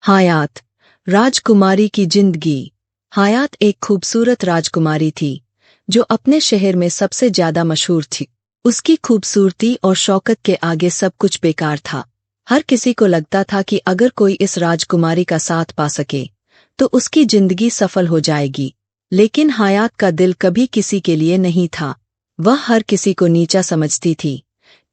हयात, राजकुमारी की जिंदगी। हयात एक खूबसूरत राजकुमारी थी जो अपने शहर में सबसे ज्यादा मशहूर थी। उसकी खूबसूरती और शौकत के आगे सब कुछ बेकार था। हर किसी को लगता था कि अगर कोई इस राजकुमारी का साथ पा सके तो उसकी जिंदगी सफल हो जाएगी। लेकिन हयात का दिल कभी किसी के लिए नहीं था। वह हर किसी को नीचा समझती थी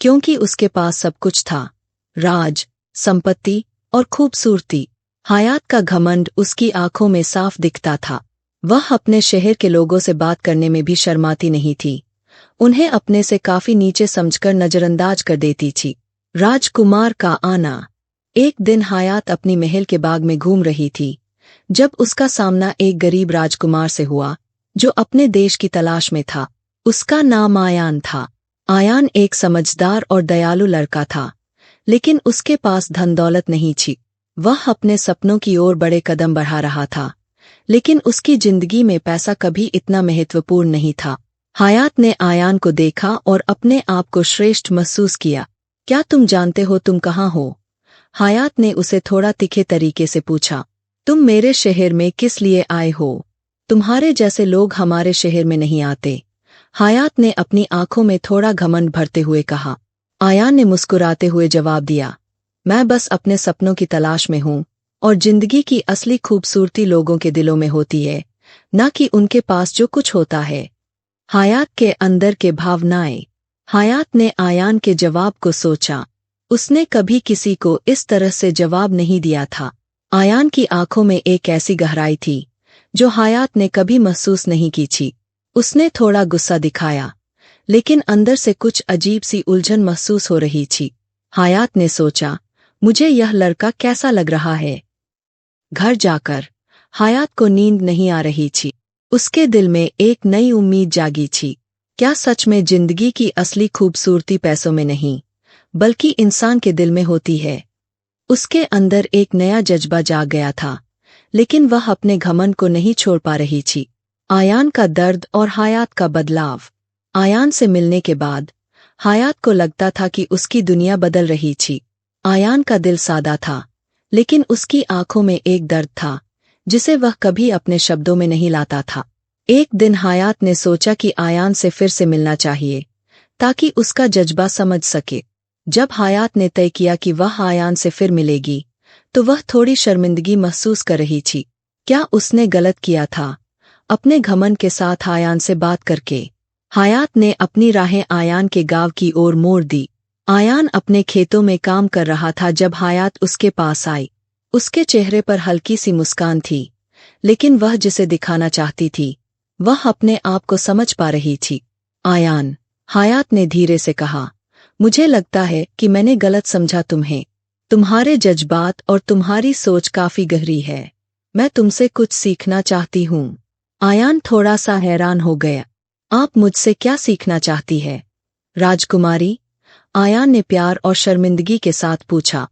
क्योंकि उसके पास सब कुछ था, राज, संपत्ति और खूबसूरती। हयात का घमंड उसकी आंखों में साफ दिखता था। वह अपने शहर के लोगों से बात करने में भी शर्माती नहीं थी। उन्हें अपने से काफी नीचे समझकर नजरअंदाज कर देती थी। राजकुमार का आना। एक दिन हयात अपनी महल के बाग में घूम रही थी जब उसका सामना एक गरीब राजकुमार से हुआ जो अपने देश की तलाश में था। उसका नाम आयान था। आयान एक समझदार और दयालु लड़का था, लेकिन उसके पास धन दौलत नहीं थी। वह अपने सपनों की ओर बड़े कदम बढ़ा रहा था, लेकिन उसकी जिंदगी में पैसा कभी इतना महत्वपूर्ण नहीं था। हयात ने आयान को देखा और अपने आप को श्रेष्ठ महसूस किया। क्या तुम जानते हो तुम कहाँ हो? हयात ने उसे थोड़ा तीखे तरीके से पूछा। तुम मेरे शहर में किस लिए आए हो? तुम्हारे जैसे लोग हमारे शहर में नहीं आते। हयात ने अपनी आंखों में थोड़ा घमंड भरते हुए कहा। आयान ने मुस्कुराते हुए जवाब दिया, मैं बस अपने सपनों की तलाश में हूँ और जिंदगी की असली खूबसूरती लोगों के दिलों में होती है, न कि उनके पास जो कुछ होता है। हयात के अंदर के भावनाएं। हयात ने आयान के जवाब को सोचा। उसने कभी किसी को इस तरह से जवाब नहीं दिया था। आयान की आंखों में एक ऐसी गहराई थी जो हयात ने कभी महसूस नहीं की थी। उसने थोड़ा गुस्सा दिखाया, लेकिन अंदर से कुछ अजीब सी उलझन महसूस हो रही थी। हयात ने सोचा, मुझे यह लड़का कैसा लग रहा है? घर जाकर हयात को नींद नहीं आ रही थी। उसके दिल में एक नई उम्मीद जागी थी। क्या सच में जिंदगी की असली खूबसूरती पैसों में नहीं, बल्कि इंसान के दिल में होती है? उसके अंदर एक नया जज्बा जाग गया था, लेकिन वह अपने घमंड को नहीं छोड़ पा रही थी। आयान का दर्द और हयात का बदलाव। आयान से मिलने के बाद हयात को लगता था कि उसकी दुनिया बदल रही थी। आयान का दिल सादा था, लेकिन उसकी आंखों में एक दर्द था जिसे वह कभी अपने शब्दों में नहीं लाता था। एक दिन हयात ने सोचा कि आयान से फिर से मिलना चाहिए ताकि उसका जज्बा समझ सके। जब हयात ने तय किया कि वह आयान से फिर मिलेगी, तो वह थोड़ी शर्मिंदगी महसूस कर रही थी। क्या उसने गलत किया था अपने घमंड के साथ आयान से बात करके? हयात ने अपनी राहें आयान के गांव की ओर मोड़ दी। आयान अपने खेतों में काम कर रहा था जब हयात उसके पास आई। उसके चेहरे पर हल्की सी मुस्कान थी, लेकिन वह जिसे दिखाना चाहती थी वह अपने आप को समझ पा रही थी। आयान, हयात ने धीरे से कहा, मुझे लगता है कि मैंने गलत समझा तुम्हें। तुम्हारे जज्बात और तुम्हारी सोच काफी गहरी है। मैं तुमसे कुछ सीखना चाहती हूँ। आयान थोड़ा सा हैरान हो गया। आप मुझसे क्या सीखना चाहती है, राजकुमारी? आयान ने प्यार और शर्मिंदगी के साथ पूछा।